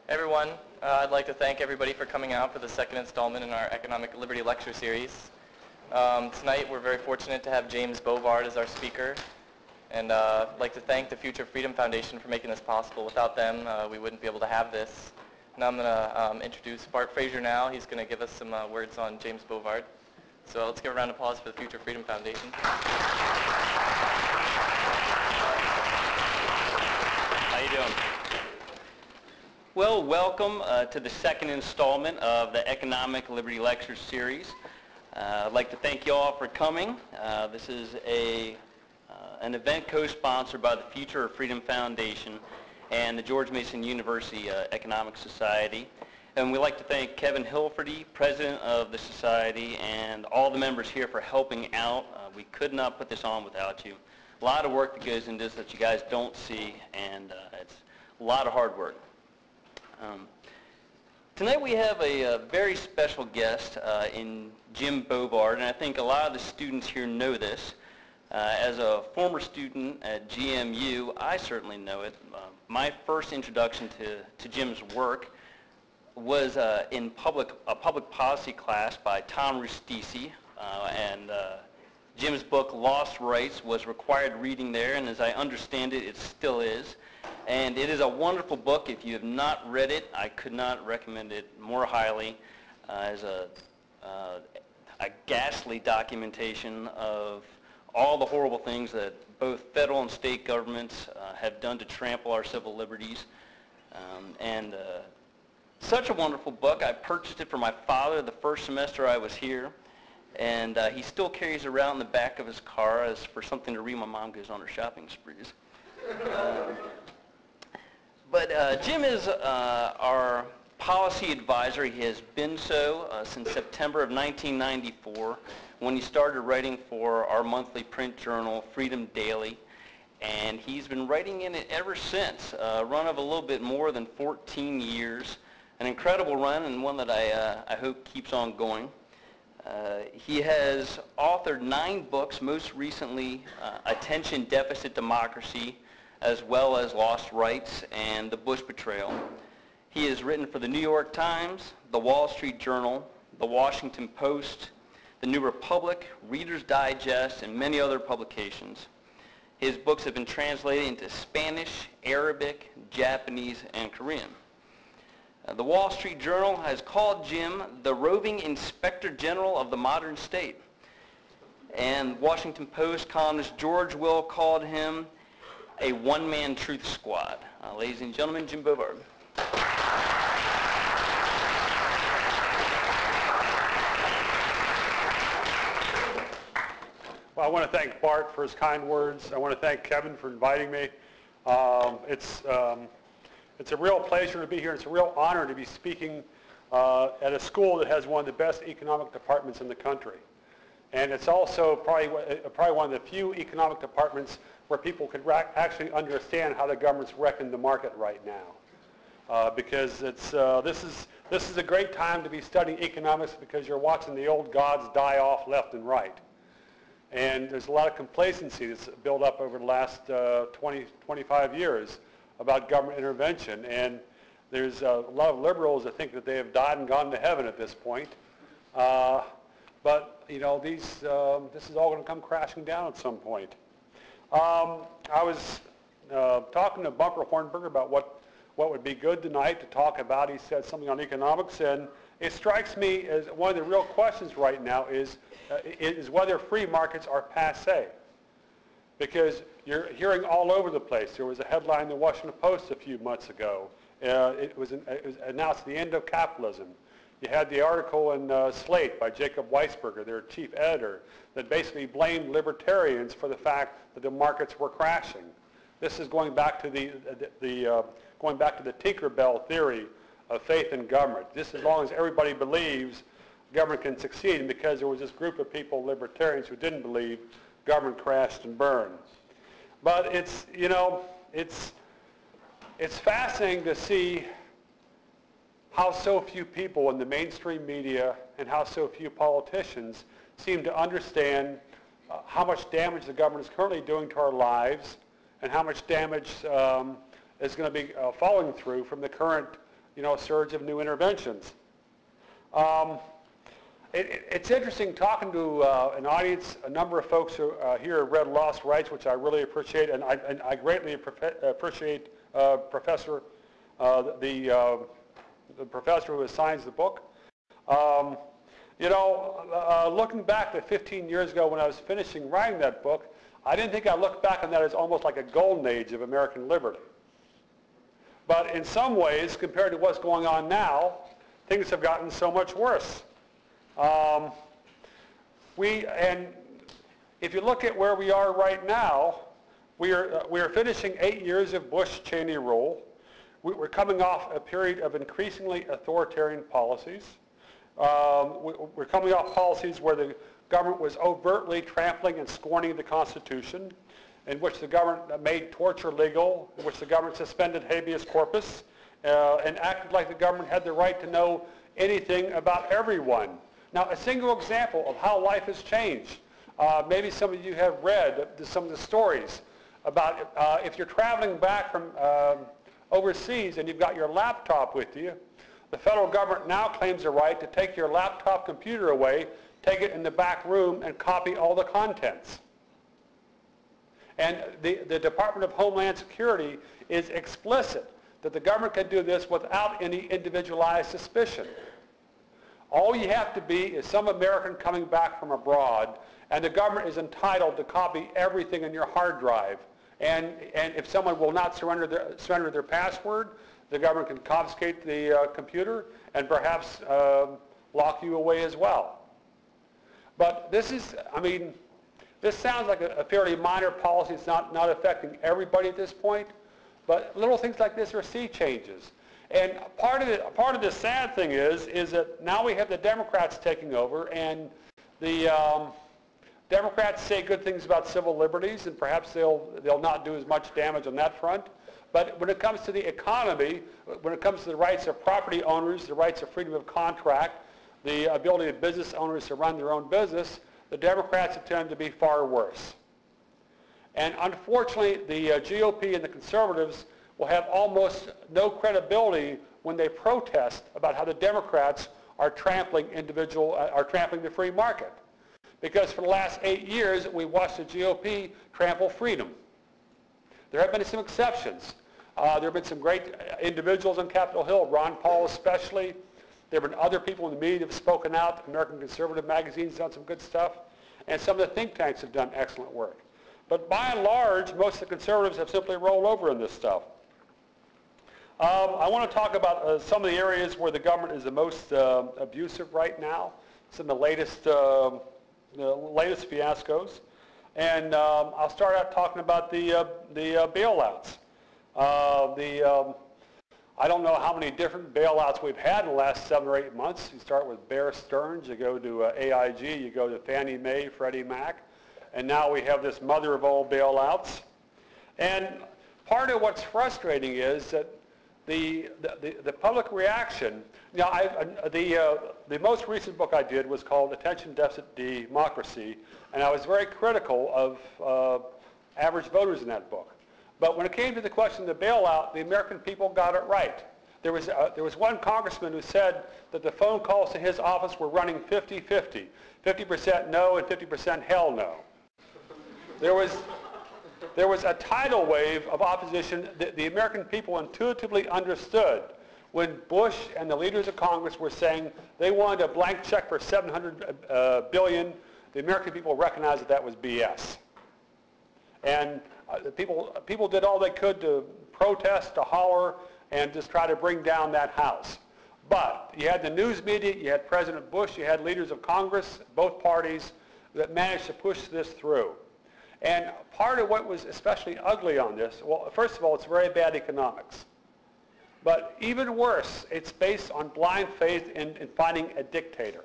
Everyone, I'd like to thank everybody for coming out for the second installment in our Economic Liberty Lecture Series. Tonight we're very fortunate to have James Bovard as our speaker, and I'd like to thank the Future Freedom Foundation for making this possible. Without them, we wouldn't be able to have this. Now I'm going to introduce Bart Fraser now. He's going to give us some words on James Bovard. So let's give a round of applause for the Future Freedom Foundation. How you doing? Well, welcome to the second installment of the Economic Liberty Lecture Series. I'd like to thank you all for coming. This is an event co-sponsored by the Future Freedom Foundation and the George Mason University Economic Society. And we'd like to thank Kevin Hilferty, president of the society, and all the members here for helping out. We could not put this on without you. A lot of work that goes into this that you guys don't see, and it's a lot of hard work. Tonight we have a very special guest in Jim Bovard, and I think a lot of the students here know this. As a former student at GMU, I certainly know it. My first introduction to Jim's work was in a public policy class by Tom Rustisi, and Jim's book Lost Rights was required reading there, and as I understand it, it still is. And it is a wonderful book. If you have not read it, I could not recommend it more highly as a ghastly documentation of all the horrible things that both federal and state governments have done to trample our civil liberties. Such a wonderful book. I purchased it for my father the first semester I was here, and he still carries it around in the back of his car as for something to read. My mom goes on her shopping sprees. But Jim is our policy advisor. He has been so since September of 1994 when he started writing for our monthly print journal, Freedom Daily. And he's been writing in it ever since, a run of a little bit more than 14 years. An incredible run, and one that I hope keeps on going. He has authored 9 books, most recently Attention Deficit Democracy, as well as Lost Rights and The Bush Betrayal. He has written for the New York Times, the Wall Street Journal, the Washington Post, the New Republic, Reader's Digest, and many other publications. His books have been translated into Spanish, Arabic, Japanese, and Korean. The Wall Street Journal has called Jim the roving inspector general of the modern state. And Washington Post columnist George Will called him a one-man truth squad. Ladies and gentlemen, Jim Bovard. Well, I want to thank Bart for his kind words. I want to thank Kevin for inviting me. It's a real pleasure to be here. It's a real honor to be speaking at a school that has one of the best economic departments in the country. And it's also probably one of the few economic departments where people could actually understand how the government's wrecking the market right now. Because this is a great time to be studying economics because you're watching the old gods die off left and right. And there's a lot of complacency that's built up over the last 20, 25 years about government intervention. And there's a lot of liberals that think that they have died and gone to heaven at this point. But, you know, this is all going to come crashing down at some point. I was talking to Bunker Hornberger about what would be good tonight to talk about. He said something on economics, and it strikes me as one of the real questions right now is whether free markets are passé. Because you're hearing all over the place. There was a headline in the Washington Post a few months ago. It was announced the end of capitalism. You had the article in Slate by Jacob Weisberger, their chief editor, that basically blamed libertarians for the fact that the markets were crashing. This is going back to the Tinkerbell theory of faith in government. Just as long as everybody believes government can succeed, and because there was this group of people, libertarians, who didn't believe, government crashed and burned. But it's fascinating to see how so few people in the mainstream media and how so few politicians seem to understand how much damage the government is currently doing to our lives and how much damage is going to be following through from the current surge of new interventions. It's interesting talking to an audience, a number of folks who here have read Lost Rights, which I really appreciate, and I greatly appreciate Professor, the professor who assigns the book. Looking back to 15 years ago when I was finishing writing that book, I didn't think I'd look back on that as almost like a golden age of American liberty. But in some ways, compared to what's going on now, things have gotten so much worse. And if you look at where we are right now, we are finishing 8 years of Bush-Cheney rule. We're coming off a period of increasingly authoritarian policies. We're coming off policies where the government was overtly trampling and scorning the Constitution, in which the government made torture legal, in which the government suspended habeas corpus, and acted like the government had the right to know anything about everyone. Now, a single example of how life has changed. Maybe some of you have read some of the stories about if you're traveling back from overseas and you've got your laptop with you, the federal government now claims the right to take your laptop computer away, take it in the back room, and copy all the contents. And the Department of Homeland Security is explicit that the government can do this without any individualized suspicion. All you have to be is some American coming back from abroad, and the government is entitled to copy everything in your hard drive. And if someone will not surrender their password, the government can confiscate the computer and perhaps lock you away as well. But this sounds like a fairly minor policy. It's not affecting everybody at this point, but little things like this are sea changes. And part of the sad thing is that now we have the Democrats taking over, and the Democrats say good things about civil liberties, and perhaps they'll not do as much damage on that front. But when it comes to the economy, when it comes to the rights of property owners, the rights of freedom of contract, the ability of business owners to run their own business, the Democrats tend to be far worse. And unfortunately, the GOP and the conservatives will have almost no credibility when they protest about how the Democrats are trampling the free market. Because for the last 8 years, we watched the GOP trample freedom. There have been some exceptions. There have been some great individuals on Capitol Hill, Ron Paul especially. There have been other people in the media that have spoken out. American Conservative Magazine's done some good stuff. And some of the think tanks have done excellent work. But by and large, most of the conservatives have simply rolled over in this stuff. I want to talk about some of the areas where the government is the most abusive right now, some of the latest fiascos. And I'll start out talking about the bailouts. I don't know how many different bailouts we've had in the last 7 or 8 months. You start with Bear Stearns, you go to AIG, you go to Fannie Mae, Freddie Mac, and now we have this mother of all bailouts. And part of what's frustrating is that the public reaction. Now, the most recent book I did was called Attention Deficit Democracy, and I was very critical of average voters in that book. But when it came to the question of the bailout, the American people got it right. There was one congressman who said that the phone calls to his office were running 50-50, 50% no and 50% hell no. There was a tidal wave of opposition that the American people intuitively understood when Bush and the leaders of Congress were saying they wanted a blank check for $700 billion. The American people recognized that was BS. And people did all they could to protest, to holler, and just try to bring down that house. But you had the news media, you had President Bush, you had leaders of Congress, both parties, that managed to push this through. And part of what was especially ugly on this, well, first of all, it's very bad economics. But even worse, it's based on blind faith in finding a dictator.